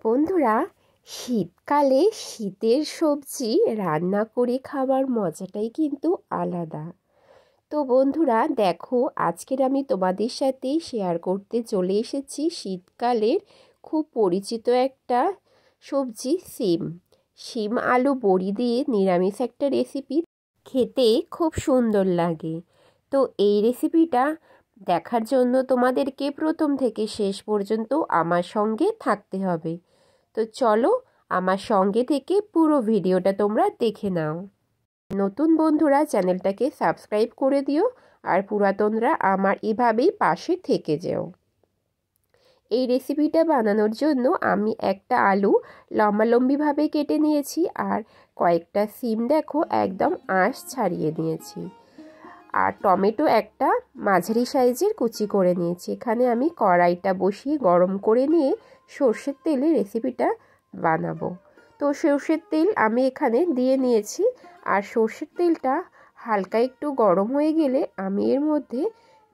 বন্ধুরা, শীতকালে শীতের সবজি রান্না করে খাবার মজাটাই কিন্তু আলাদা। তো বন্ধুরা দেখো, আজকের আমি তোমাদের সাথে শেয়ার করতে চলে এসেছি শীতকালের খুব পরিচিত একটা সবজি শিম আলু বড়ি দিয়ে নিরামিষ একটা রেসিপি, খেতে খুব সুন্দর লাগে। তো এই রেসিপিটা দেখার জন্য তোমাদেরকে প্রথম থেকে শেষ পর্যন্ত আমার সঙ্গে থাকতে হবে। তো চলো আমার সঙ্গে থেকে পুরো ভিডিওটা তোমরা দেখে নাও। নতুন বন্ধুরা চ্যানেলটাকে সাবস্ক্রাইব করে দিও, আর পুরাতনরা আমার এভাবেই পাশে থেকে যেও। এই রেসিপিটা বানানোর জন্য আমি একটা আলু লম্বালম্বিভাবে কেটে নিয়েছি, আর কয়েকটা সিম দেখো একদম আঁশ ছাড়িয়ে নিয়েছি, আর টমেটো একটা মাঝারি সাইজের কুচি করে নিয়েছি। এখানে আমি কড়াইটা বসিয়ে গরম করে নিয়ে সর্ষের তেলে রেসিপিটা বানাবো। তো সর্ষের তেল আমি এখানে দিয়ে নিয়েছি, আর সর্ষের তেলটা হালকা একটু গরম হয়ে গেলে আমি এর মধ্যে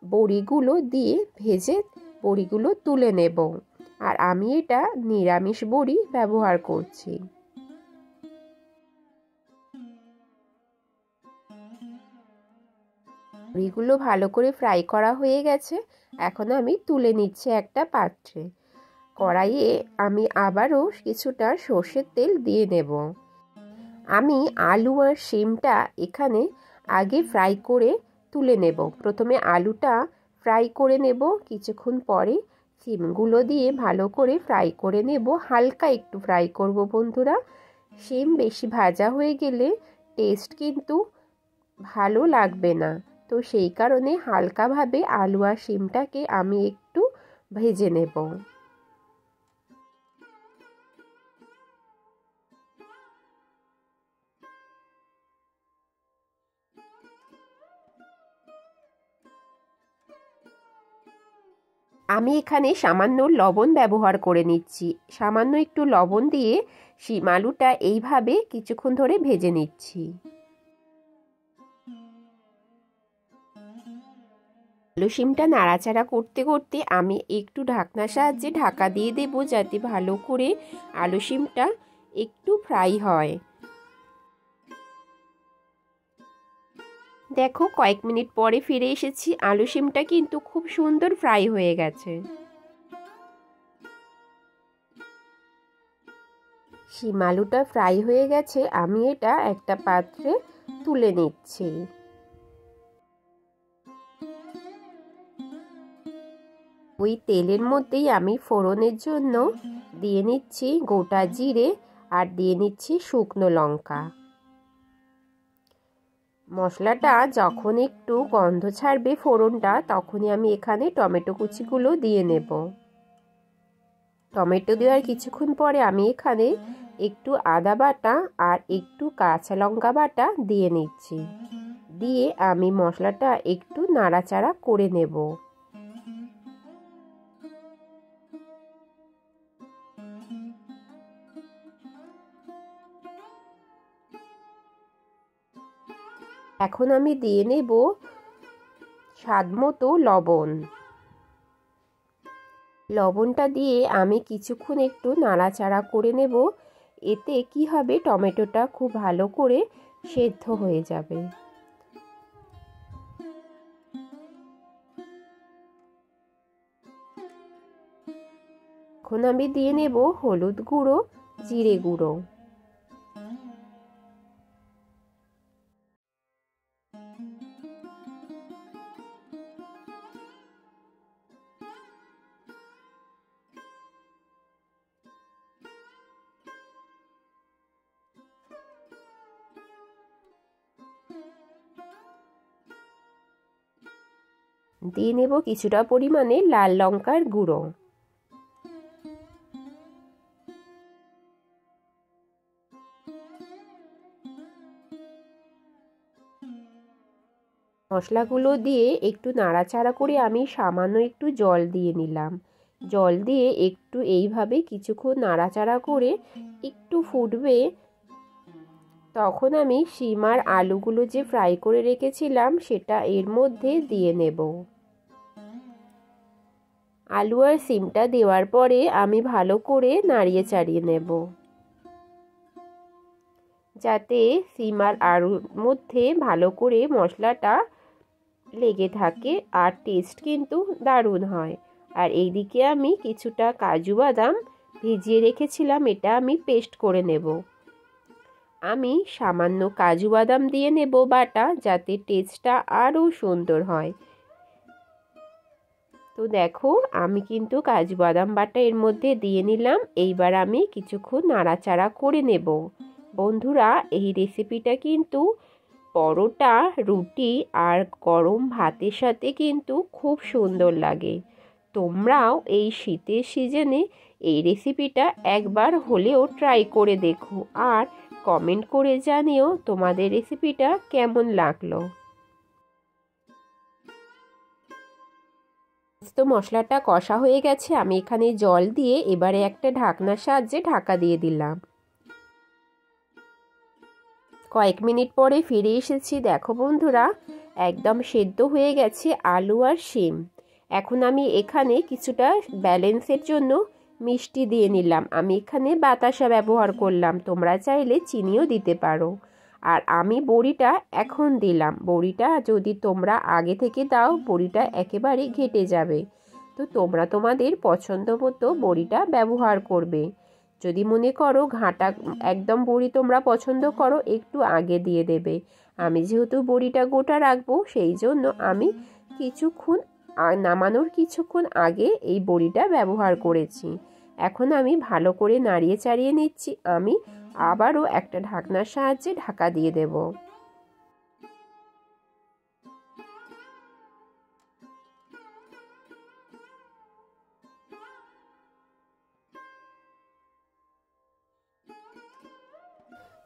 বড়িগুলো দিয়ে ভেজে বড়িগুলো তুলে নেব। আর আমি এটা নিরামিষ বড়ি ব্যবহার করছি। বড়িগুলো ভালো করে ফ্রাই করা হয়ে গেছে, এখন আমি তুলে নিচ্ছি একটা পাত্রে। কড়াইয়ে আমি আবারও কিছুটা সর্ষের তেল দিয়ে নেব। আমি আলু আর শিমটা এখানে আগে ফ্রাই করে তুলে নেব। প্রথমে আলুটা ফ্রাই করে নেব, কিছুক্ষণ পরে শিমগুলো দিয়ে ভালো করে ফ্রাই করে নেব। হালকা একটু ফ্রাই করব বন্ধুরা। শিম বেশি ভাজা হয়ে গেলে টেস্ট কিন্তু ভালো লাগবে না, তো সেই কারণে হালকাভাবে আলু আর শিমটাকে আমি একটু ভেজে নেব। আমি এখানে সামান্য লবণ ব্যবহার করে নিচ্ছি। সামান্য একটু লবণ দিয়ে শিম আলুটা এইভাবে কিছুক্ষণ ধরে ভেজে নিচ্ছি। আলু শিমটা নাড়াচাড়া করতে করতে আমি একটু ঢাকনার সাহায্যে ঢাকা দিয়ে দেব, যাতে ভালো করে আলু শিমটা একটু ফ্রাই হয়। দেখো, কয়েক মিনিট পরে ফিরে এসেছি। আলু শিমটা কিন্তু খুব সুন্দর ফ্রাই হয়ে গেছে। শিম আলুটা ফ্রাই হয়ে গেছে, আমি এটা একটা পাত্রে তুলে নিচ্ছি। ওই তেলের মধ্যেই আমি ফোড়নের জন্য দিয়ে নিচ্ছি গোটা জিরে, আর দিয়ে নিচ্ছি শুকনো লঙ্কা। মশলাটা যখন একটু গন্ধ ছাড়বে ফোড়নটা, তখনই আমি এখানে টমেটো কুচিগুলো দিয়ে নেব। টমেটো দেওয়ার কিছুক্ষণ পরে আমি এখানে একটু আদা বাটা আর একটু কাঁচা লঙ্কা বাটা দিয়ে নিচ্ছি। দিয়ে আমি মশলাটা একটু নাড়াচাড়া করে নেব। এখন আমি দিয়ে নেব স্বাদ মতো লবণ। লবণটা দিয়ে আমি কিছুক্ষণ একটু নাড়াচাড়া করে নেব। এতে কি হবে, টমেটোটা খুব ভালো করে সেদ্ধ হয়ে যাবে। এখন আমি দিয়ে নেব হলুদ গুঁড়ো, জিরে গুঁড়ো। দিয়ে নেব কিছুটা পরিমাণে লাল লঙ্কার গুঁড়ো। মশলাগুলো দিয়ে একটু নাড়াচাড়া করে আমি সামান্য একটু জল দিয়ে নিলাম। জল দিয়ে একটু এইভাবে কিছুক্ষণ নাড়াচাড়া করে একটু ফুটবে, তখন আমি শিম আর আলুগুলো যে ফ্রাই করে রেখেছিলাম সেটা এর মধ্যে দিয়ে নেব। আলু আর সিমটা দেওয়ার পরে আমি ভালো করে নাড়িয়ে চাড়িয়ে নেব, যাতে সিম আর আলুর মধ্যে ভালো করে মশলাটা লেগে থাকে আর টেস্ট কিন্তু দারুণ হয়। আর এইদিকে আমি কিছুটা কাজু বাদাম ভিজিয়ে রেখেছিলাম, এটা আমি পেস্ট করে নেব। আমি সামান্য কাজু বাদাম দিয়ে নেব বাটা, যাতে টেস্টটা আরও সুন্দর হয়। তো দেখো আমি কিন্তু কাজু বাদাম বাটা এর মধ্যে দিয়ে নিলাম। এইবার আমি কিছুক্ষণ নাড়াচাড়া করে নেব। বন্ধুরা, এই রেসিপিটা কিন্তু পরোটা, রুটি আর গরম ভাতের সাথে কিন্তু খুব সুন্দর লাগে। তোমরাও এই শীতের সিজনে এই রেসিপিটা একবার হলেও ট্রাই করে দেখো আর কমেন্ট করে জানিও তোমাদের রেসিপিটা কেমন লাগলো। তো মশলাটা কষা হয়ে গেছে, আমি এখানে জল দিয়ে এবারে একটা ঢাকনার সাহায্যে ঢাকা দিয়ে দিলাম। কয়েক মিনিট পরে ফিরে এসেছি। দেখো বন্ধুরা, একদম সেদ্ধ হয়ে গেছে আলু আর শিম। এখন আমি এখানে কিছুটা ব্যালেন্সের জন্য মিষ্টি দিয়ে নিলাম। আমি এখানে বাতাসা ব্যবহার করলাম, তোমরা চাইলে চিনিও দিতে পারো। আর আমি বড়িটা এখন দিলাম। বড়িটা যদি তোমরা আগে থেকে দাও, বড়িটা একেবারে ঘেটে যাবে। তো তোমরা তোমাদের পছন্দ মতো বড়িটা ব্যবহার করবে। যদি মনে করো ঘাটা একদম বড়ি তোমরা পছন্দ করো, একটু আগে দিয়ে দেবে। আমি যেহেতু বড়িটা গোটা রাখবো, সেই জন্য আমি নামানোর কিছুক্ষণ আগে এই বড়িটা ব্যবহার করেছি। এখন আমি ভালো করে নাড়িয়ে চাড়িয়ে নিচ্ছি। আমি আবারও একটা ঢাকনার সাহায্যে ঢাকা দিয়ে দেব।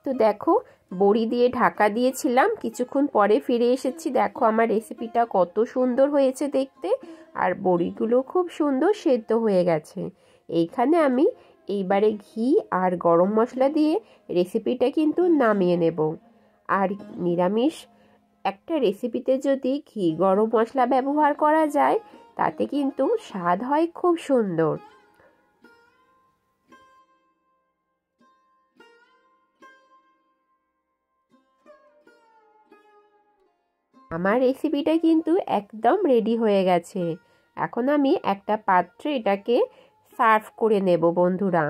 তো দেখো, বড়ি দিয়ে ঢাকা দিয়েছিলাম, কিছুক্ষণ পরে ফিরে এসেছি। দেখো আমার রেসিপিটা কত সুন্দর হয়েছে দেখতে, আর বড়িগুলো খুব সুন্দর সেদ্ধ হয়ে গেছে। এইখানে আমি এইবারে ঘি আর গরম মশলা দিয়ে রেসিপিটা কিন্তু নামিয়ে নেব। আর নিরামিষ একটা রেসিপিতে যদি ঘি গরম মশলা ব্যবহার করা যায়, তাতে কিন্তু স্বাদ হয় খুব সুন্দর। আমার রেসিপিটা কিন্তু একদম রেডি হয়ে গেছে। এখন আমি একটা পাত্রে এটাকে সার্ভ করে নেব বন্ধুরা।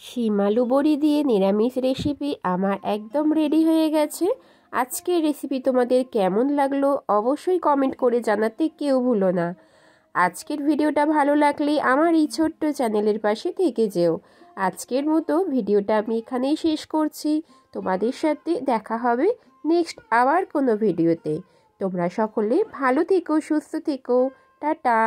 শিম আলু বড়ি দিয়ে নিরামিষ রেসিপি আমার একদম রেডি হয়ে গেছে। আজকের রেসিপি তোমাদের কেমন লাগলো অবশ্যই কমেন্ট করে জানাতে কেউ ভুলো না। আজকের ভিডিওটা ভালো লাগলে আমার এই ছোট্ট চ্যানেলের পাশে থেকে যেও। আজকের মতো ভিডিওটা আমি এখানেই শেষ করছি। তোমাদের সাথে দেখা হবে নেক্সট আবার কোনো ভিডিওতে। তোমরা সকলে ভালো থেকো, সুস্থ থেকো। টাটা।